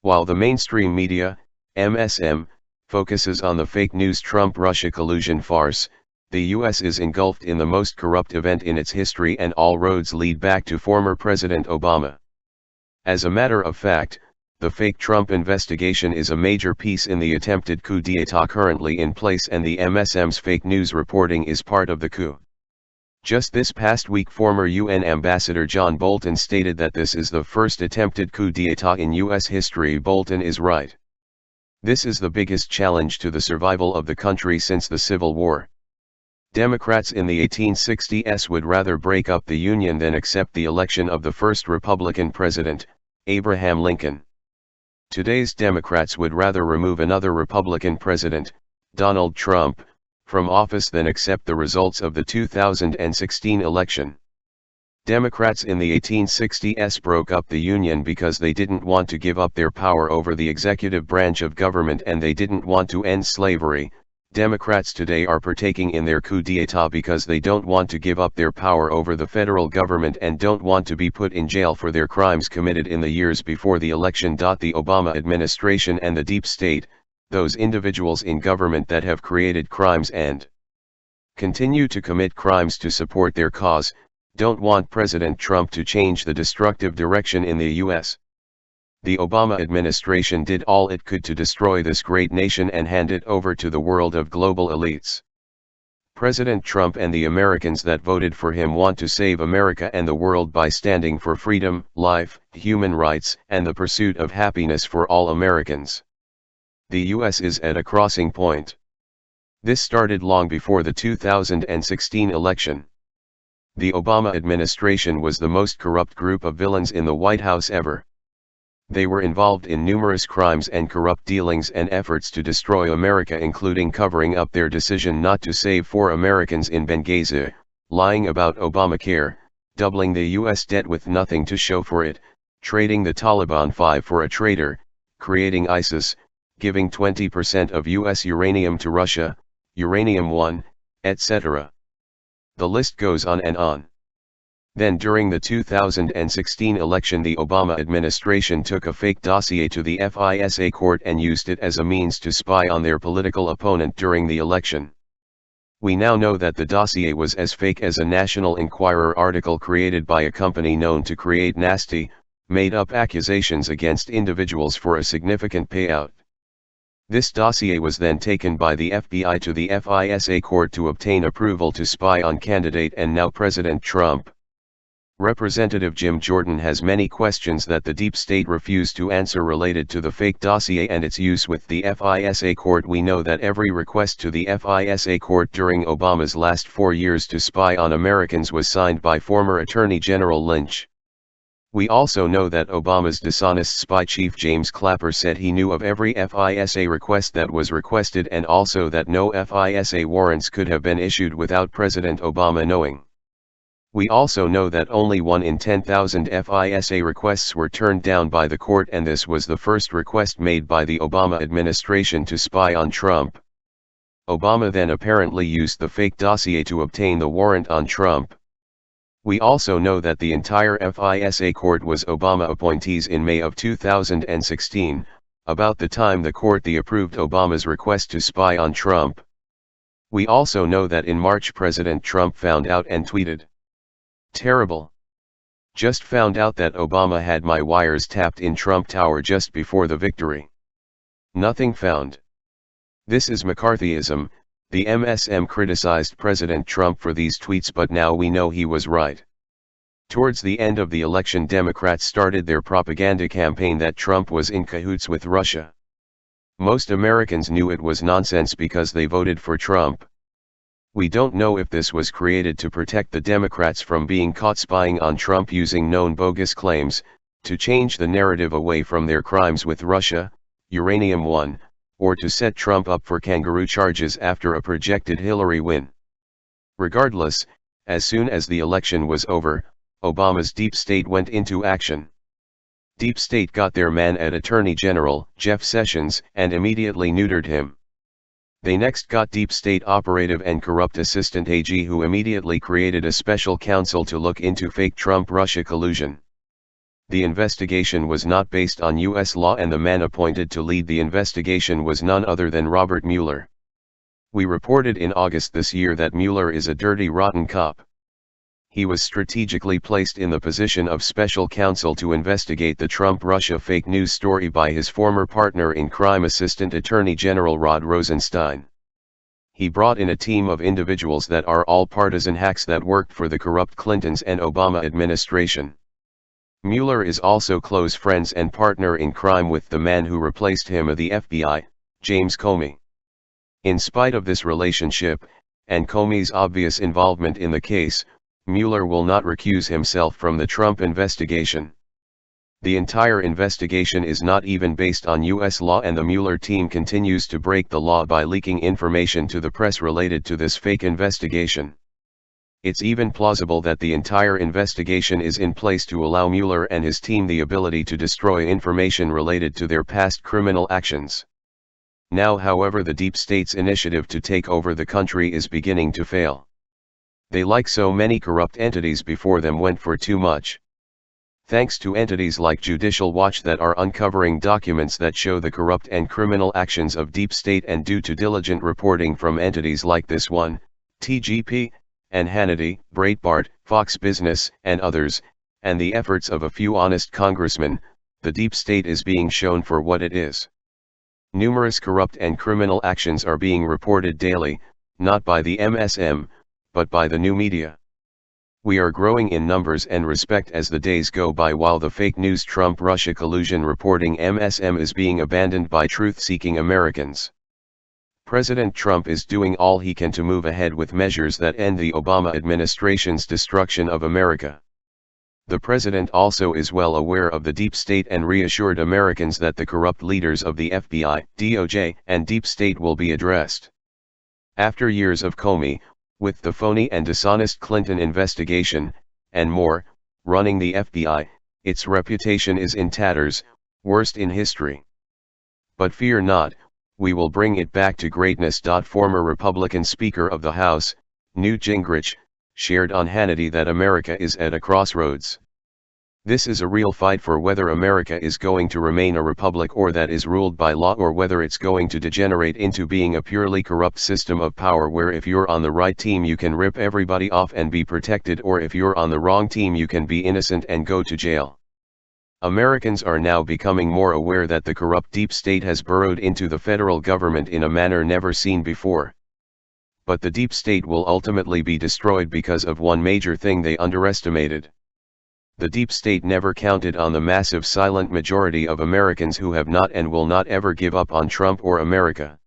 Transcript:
While the mainstream media, MSM, focuses on the fake news Trump-Russia collusion farce, the U.S. is engulfed in the most corrupt event in its history, and all roads lead back to former President Obama. As a matter of fact, the fake Trump investigation is a major piece in the attempted coup d'état currently in place, and the MSM's fake news reporting is part of the coup. Just this past week, former UN Ambassador John Bolton stated that this is the first attempted coup d'état in U.S. history. Bolton is right. This is the biggest challenge to the survival of the country since the Civil War. Democrats in the 1860s would rather break up the Union than accept the election of the first Republican president, Abraham Lincoln. Today's Democrats would rather remove another Republican president, Donald Trump, from office than accept the results of the 2016 election. Democrats in the 1860s broke up the Union because they didn't want to give up their power over the executive branch of government, and they didn't want to end slavery. Democrats today are partaking in their coup d'état because they don't want to give up their power over the federal government and don't want to be put in jail for their crimes committed in the years before the election. The Obama administration and the deep state, those individuals in government that have created crimes and continue to commit crimes to support their cause, don't want President Trump to change the destructive direction in the U.S. The Obama administration did all it could to destroy this great nation and hand it over to the world of global elites. President Trump and the Americans that voted for him want to save America and the world by standing for freedom, life, human rights, and the pursuit of happiness for all Americans. The U.S. is at a crossing point. This started long before the 2016 election. The Obama administration was the most corrupt group of villains in the White House ever. They were involved in numerous crimes and corrupt dealings and efforts to destroy America, including covering up their decision not to save 4 Americans in Benghazi, lying about Obamacare, doubling the U.S. debt with nothing to show for it, trading the Taliban 5 for a traitor, creating ISIS, giving 20% of U.S. uranium to Russia, Uranium One, etc. The list goes on and on. Then during the 2016 election, the Obama administration took a fake dossier to the FISA court and used it as a means to spy on their political opponent during the election. We now know that the dossier was as fake as a National Enquirer article created by a company known to create nasty, made-up accusations against individuals for a significant payout. This dossier was then taken by the FBI to the FISA court to obtain approval to spy on candidate and now President Trump. Representative Jim Jordan has many questions that the deep state refused to answer related to the fake dossier and its use with the FISA court. We know that every request to the FISA court during Obama's last 4 years to spy on Americans was signed by former Attorney General Lynch. We also know that Obama's dishonest spy chief James Clapper said he knew of every FISA request that was requested, and also that no FISA warrants could have been issued without President Obama knowing. We also know that only 1 in 10,000 FISA requests were turned down by the court, and this was the first request made by the Obama administration to spy on Trump. Obama then apparently used the fake dossier to obtain the warrant on Trump. We also know that the entire FISA court was Obama appointees in May of 2016, about the time the court approved Obama's request to spy on Trump. We also know that in March President Trump found out and tweeted, "Terrible. Just found out that Obama had my wires tapped in Trump Tower just before the victory. Nothing found." This is McCarthyism. The MSM criticized President Trump for these tweets, but now we know he was right. Towards the end of the election, Democrats started their propaganda campaign that Trump was in cahoots with Russia. Most Americans knew it was nonsense because they voted for Trump. We don't know if this was created to protect the Democrats from being caught spying on Trump using known bogus claims, to change the narrative away from their crimes with Russia, Uranium One, or to set Trump up for kangaroo charges after a projected Hillary win. Regardless, as soon as the election was over, Obama's deep state went into action. Deep state got their man at Attorney General Jeff Sessions and immediately neutered him. They next got deep state operative and corrupt assistant AG, who immediately created a special counsel to look into fake Trump-Russia collusion. The investigation was not based on U.S. law, and the man appointed to lead the investigation was none other than Robert Mueller. We reported in August this year that Mueller is a dirty, rotten cop. He was strategically placed in the position of special counsel to investigate the Trump-Russia fake news story by his former partner in crime, Assistant Attorney General Rod Rosenstein. He brought in a team of individuals that are all partisan hacks that worked for the corrupt Clintons and Obama administration. Mueller is also close friends and partner in crime with the man who replaced him of the FBI, James Comey. In spite of this relationship, and Comey's obvious involvement in the case, Mueller will not recuse himself from the Trump investigation. The entire investigation is not even based on U.S. law, and the Mueller team continues to break the law by leaking information to the press related to this fake investigation. It's even plausible that the entire investigation is in place to allow Mueller and his team the ability to destroy information related to their past criminal actions. Now, however, the deep state's initiative to take over the country is beginning to fail. They, like so many corrupt entities before them, went for too much. Thanks to entities like Judicial Watch that are uncovering documents that show the corrupt and criminal actions of deep state, and due to diligent reporting from entities like this one, TGP, and Hannity, Breitbart, Fox Business, and others, and the efforts of a few honest congressmen, the deep state is being shown for what it is. Numerous corrupt and criminal actions are being reported daily, not by the MSM, but by the new media. We are growing in numbers and respect as the days go by, while the fake news Trump-Russia collusion reporting MSM is being abandoned by truth-seeking Americans. President Trump is doing all he can to move ahead with measures that end the Obama administration's destruction of America. The president also is well aware of the deep state and reassured Americans that the corrupt leaders of the FBI, DOJ, and deep state will be addressed. After years of Comey, with the phony and dishonest Clinton investigation, and more, running the FBI, its reputation is in tatters, worst in history. But fear not, we will bring it back to greatness. Former Republican Speaker of the House, Newt Gingrich, shared on Hannity that America is at a crossroads. This is a real fight for whether America is going to remain a republic or that is ruled by law, or whether it's going to degenerate into being a purely corrupt system of power where if you're on the right team you can rip everybody off and be protected, or if you're on the wrong team you can be innocent and go to jail. Americans are now becoming more aware that the corrupt deep state has burrowed into the federal government in a manner never seen before. But the deep state will ultimately be destroyed because of one major thing they underestimated. The deep state never counted on the massive silent majority of Americans who have not and will not ever give up on Trump or America.